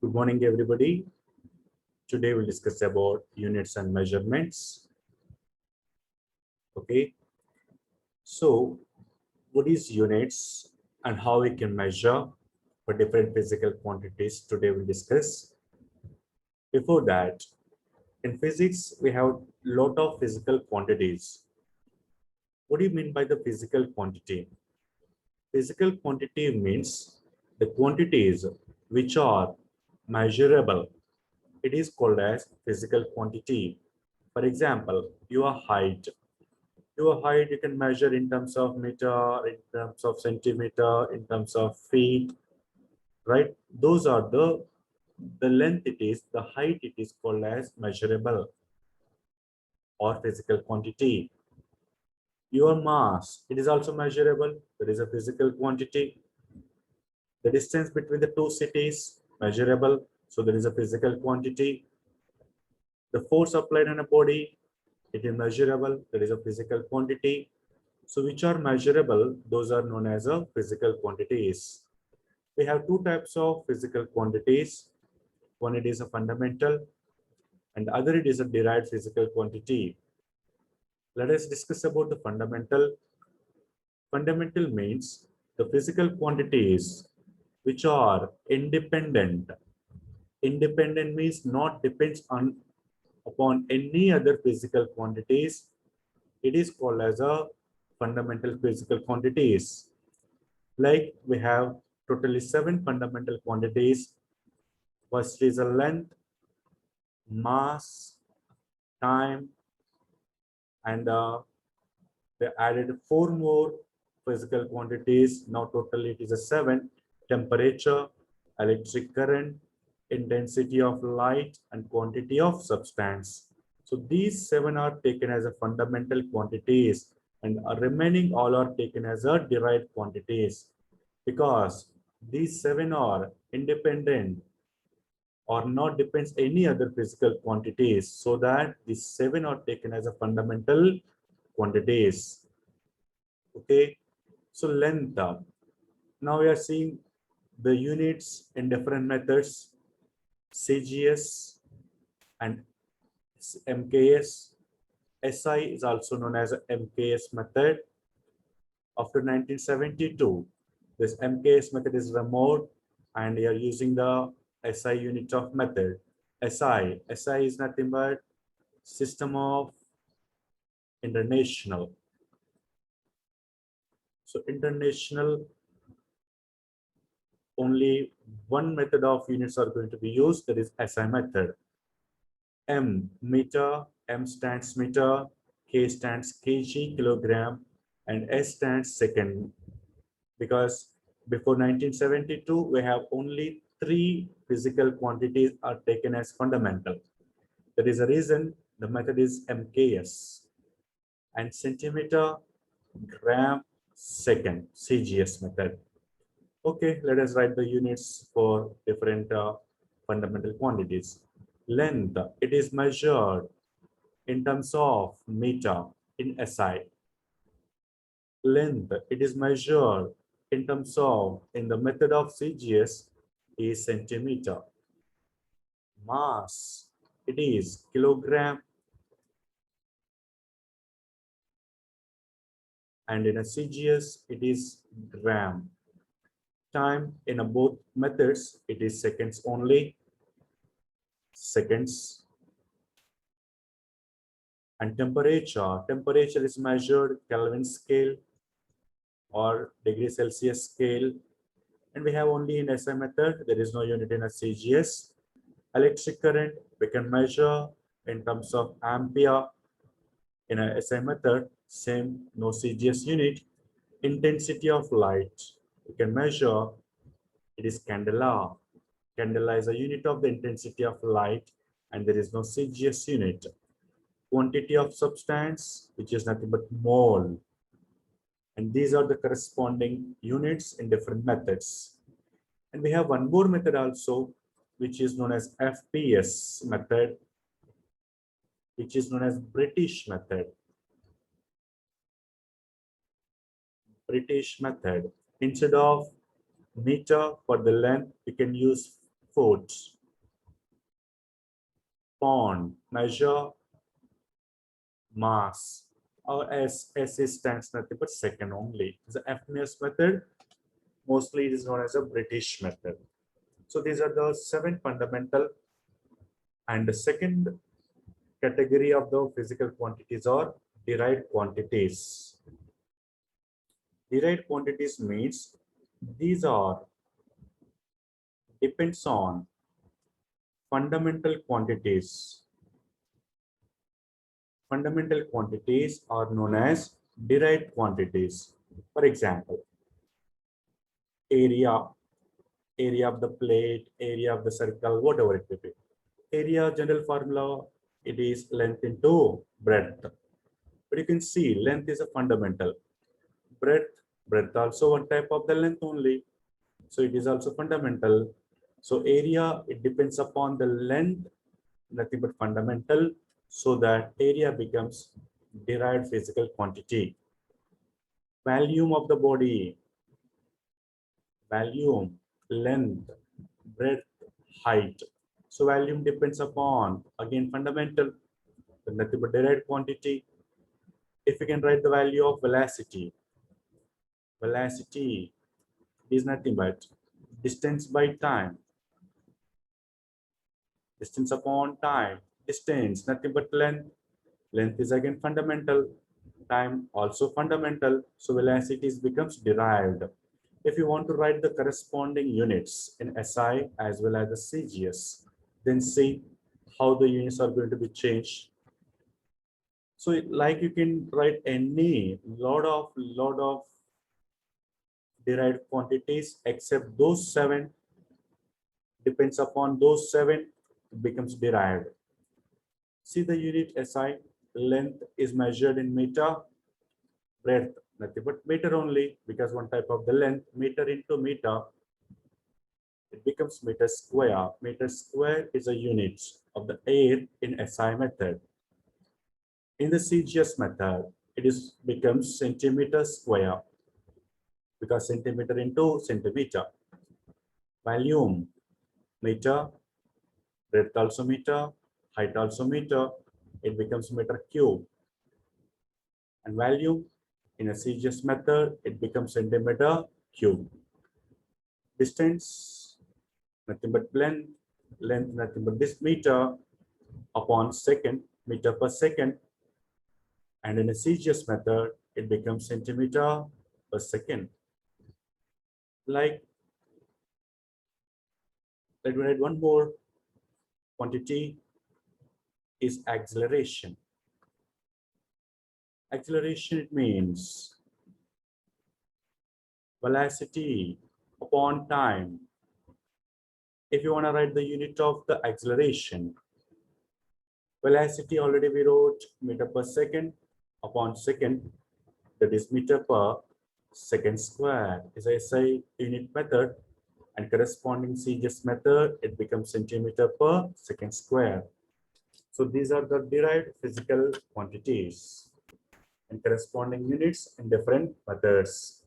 Good morning, everybody. Today we'll discuss about units and measurements. Okay, so what is units and how we can measure for different physical quantities? Today we'll discuss. Before that, in physics, we have a lot of physical quantities. What do you mean by the physical quantity? Physical quantity means the quantities which are measurable. It is called as physical quantity. For example, your height. Your height you can measure in terms of meter, in terms of centimeter, in terms of feet, right? Those are the length it is, the height it is called as measurable or physical quantity. Your mass, it is also measurable. There is a physical quantity. The distance between the two cities, measurable. So there is a physical quantity. The force applied on a body, it is measurable. There is a physical quantity. So which are measurable, those are known as a physical quantities. We have two types of physical quantities. One it is a fundamental and the other it is a derived physical quantity. Let us discuss about the fundamental. Fundamental means the physical quantities which are independent. Independent means not depends on upon any other physical quantities. It is called as a fundamental physical quantities. Like we have totally 7 fundamental quantities. First is a length, mass, time, and they added 4 more physical quantities. Now totally it is a 7. Temperature, electric current, intensity of light, and quantity of substance. So these 7 are taken as a fundamental quantities, and remaining all are taken as a derived quantities, because these 7 are independent or not depends any other physical quantities, so that these 7 are taken as a fundamental quantities. Okay, so length. Now we are seeing the units in different methods, CGS and MKS. SI is also known as a MKS method. After 1972, this MKS method is removed and we are using the SI unit of method. SI is nothing but system of international. So international, only one method of units are going to be used, that is SI method. M, meter, M stands meter, K stands kg, kilogram, and S stands second. Because before 1972, we have only 3 physical quantities are taken as fundamental. That is the reason the method is MKS. And centimeter, gram, second, CGS method. Okay, let us write the units for different fundamental quantities. Length, it is measured in terms of meter in SI. Length, it is measured in terms of, in the method of CGS, is centimeter. Mass, it is kilogram. And in a CGS, it is gram. Time in both methods, it is seconds only. Seconds. And temperature is measured Kelvin scale or degree Celsius scale. And we have only in SI method, there is no unit in a CGS. Electric current, we can measure in terms of ampere in a SI method, same, no CGS unit. Intensity of light, we can measure, it is candela. Candela is a unit of the intensity of light, and there is no CGS unit. Quantity of substance, which is nothing but mole. And these are the corresponding units in different methods. And we have one more method also, which is known as FPS method, which is known as British method. British method. Instead of meter for the length, we can use foot, pound, measure, mass. Our SI stands nothing but second only. The FMS method, mostly it is known as a British method. So these are the 7 fundamental, and the second category of the physical quantities are derived quantities. Derived quantities means these are depends on fundamental quantities. Fundamental quantities are known as derived quantities. For example, area, area of the plate, area of the circle, whatever it may be. Area general formula, it is length into breadth. But you can see length is a fundamental. Breadth also one type of the length only. So it is also fundamental. So area, it depends upon the length, nothing but fundamental, so that area becomes derived physical quantity. Volume of the body, volume, length, breadth, height. So volume depends upon, again, fundamental, nothing but derived quantity. If we can write the value of velocity, velocity is nothing but distance by time, distance upon time, distance, nothing but length. Length is again fundamental, time also fundamental, so velocity becomes derived. If you want to write the corresponding units in SI as well as the CGS, then see how the units are going to be changed. So like you can write any lot of derived quantities except those 7, depends upon those 7, it becomes derived. See the unit SI, length is measured in meter, breadth nothing but meter only, because one type of the length, meter into meter, it becomes meter square. Meter square is a unit of the air in SI method. In the CGS method, it is becomes centimeter square, because centimeter into centimeter. Volume, meter, breadth also meter, height also meter, it becomes meter cube. And volume in a CGS method, it becomes centimeter cube. Distance, nothing but length, length nothing but this meter upon second, meter per second. And in a CGS method, it becomes centimeter per second. Like, let me write one more quantity is acceleration. Acceleration, it means velocity upon time. If you want to write the unit of the acceleration, velocity already we wrote meter per second upon second, that is meter per second square. As I say, unit method and corresponding CGS method, it becomes centimeter per second square. So these are the derived physical quantities and corresponding units in different methods.